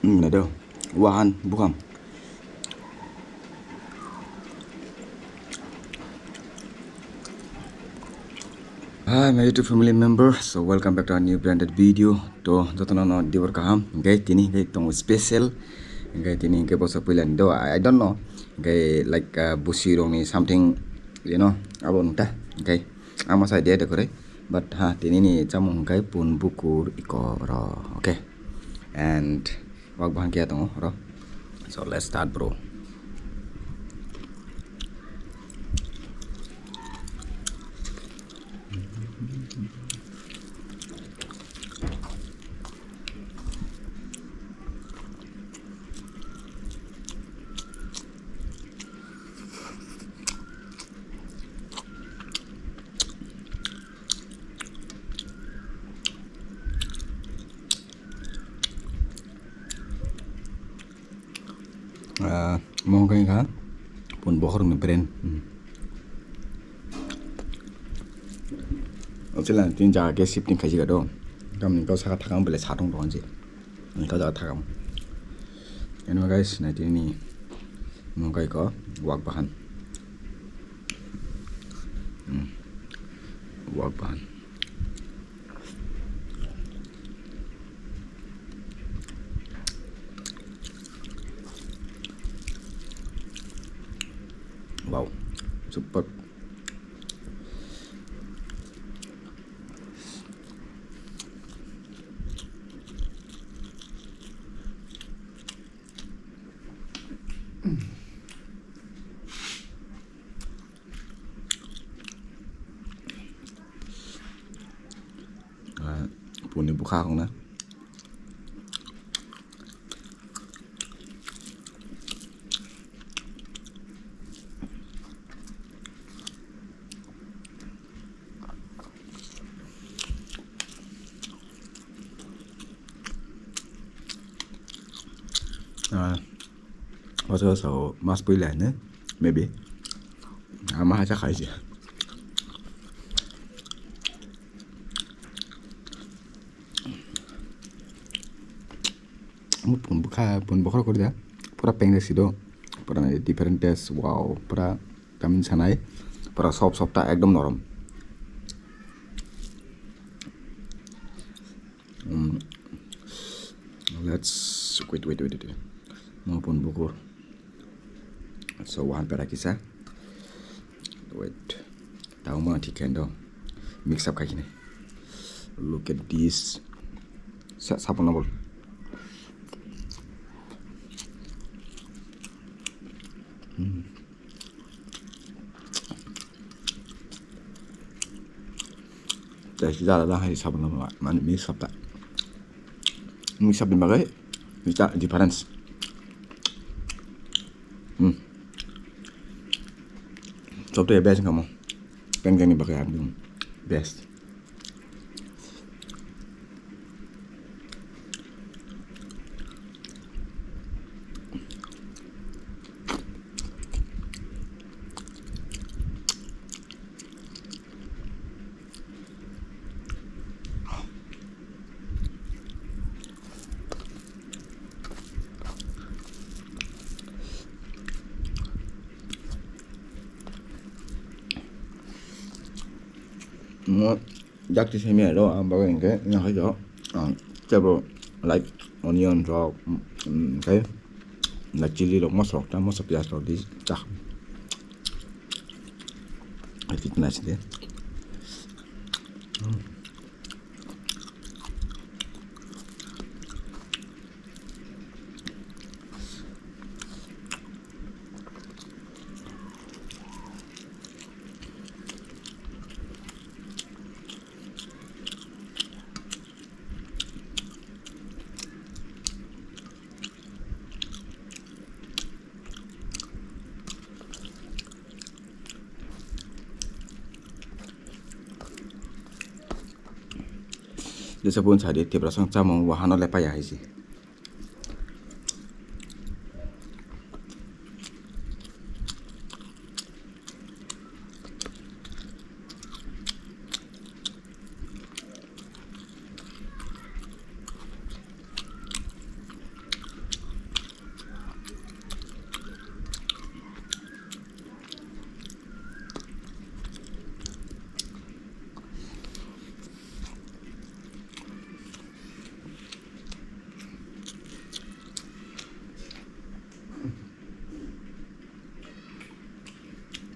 Này đâu Wahan bukan. Hi my YouTube family member, so welcome back to our new branded video. To jotona no dior kaham gai tini gai tong special gai tini gai bosa puilan do I don't know gai like busi rong something you know abon ta gai ama sai dia dekore but ha tini ni chamung gai pun bukur iko ro okay and wag bahan kia tong ro so let's start bro. Mau cái khác pun bokor ng brand 어쨌든 진짜 게 shifting 가지가 도 그럼 이거 사가 타강 벌레 사동 동안지 이거 다 타강 anyway guys 나 ini 뭔가 이거 왁바한 왁바한 wow super. Pun ibu khang na so mas puilan nữa maybe ama chắc hay gì pun bokor kor dia pura peng sido pura different taste wow pura kamin sanai pura soft ta ekdom norom let's wait mau pun bokor so one pera kisah wait tahu mah tiken dong mix up kayak gini look at this siapa nabol Jadi kita ada hari sabun lama mana mix up di bagai kita difference Sob tu best kamu pengen ni bagai ambil best nó dắt đi xem mẹ đó ăn bao nhiêu cái nhà hay đó cho bro like onion raw cái là chili lộc masok ta masok pias lộc đi chắc I think nice đấy Dia sabun sadi tiap rasang camong wahana lepa ya isi.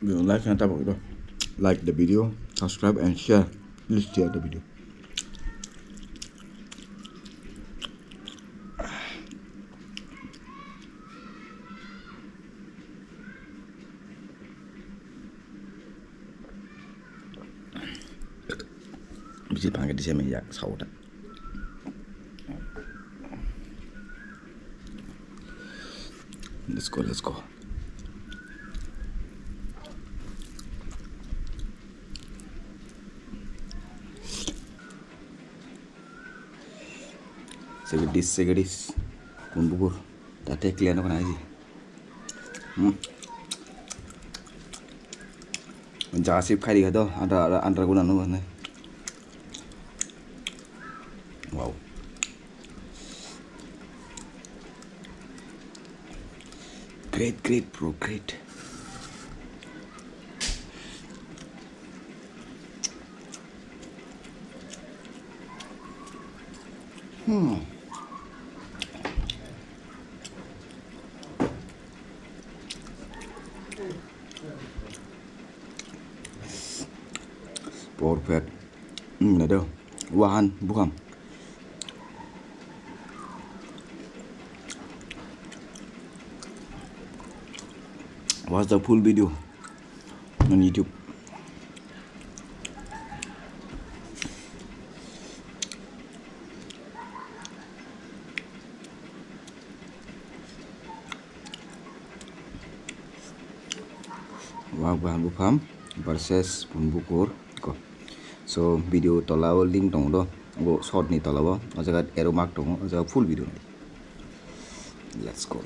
like and tap like the video, subscribe and share. Please share the video. Bisa panggil di sini ya saudan. Let's go, let's go. Segedis, pun bukur. Tadi kalian apa nasi? Menjaga sip kali itu, ada guna nuh nih. Wow. Great, bro, great. Perfect. Nada. Wahan, bukan. Watch the full video on YouTube. Wahan bukan versus pun bukur. So video tolawo link dong do. Go short ni tolawo. Aja arrow mark dong. Aja full video. Let's go.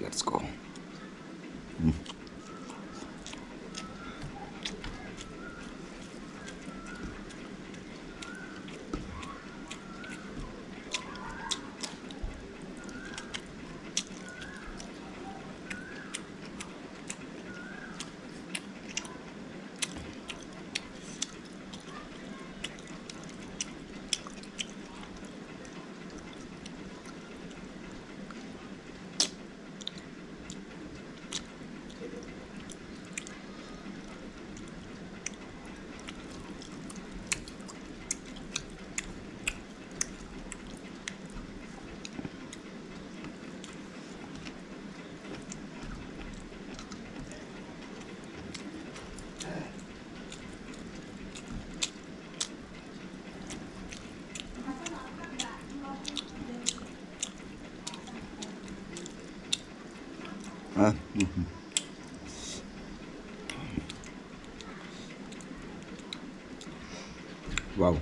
Wow.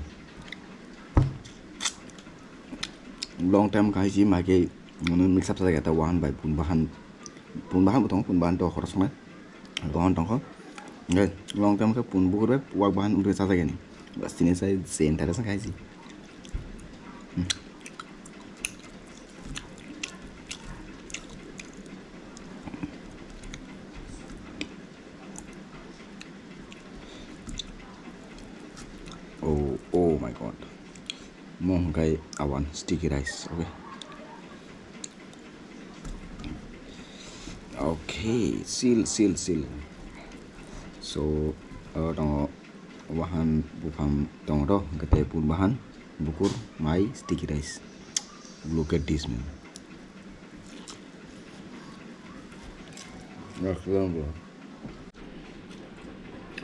Long time kai ji ma ke mix up sa ta wan by pun bahan butong pun bahan to khoros na bahan tong ko ngai long time ka pun bukur be wak bahan ure sa ni bas tini sai sen ta sa kai ji Oh my god. Mong kai awan sticky rice. Okay, seal. So dong bahan bufam dong do kete pun bahan bukur mai sticky rice. Look at this, man.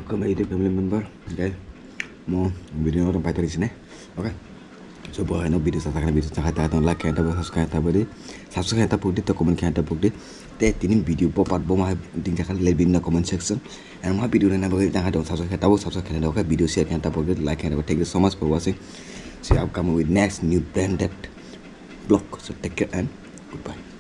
Kembali di family member, okay. Mau video orang pakai di sini, okay. Coba no video saya video cakap atau like kita subscribe kita pun di komen kita pun di tinin video popat bom tinggal kali lebih na comment section and mau video na bagi jangan dong subscribe kita okay video share kita pun di like kita thank you so much for watching. See you upcoming with next new branded vlog, so take care and goodbye.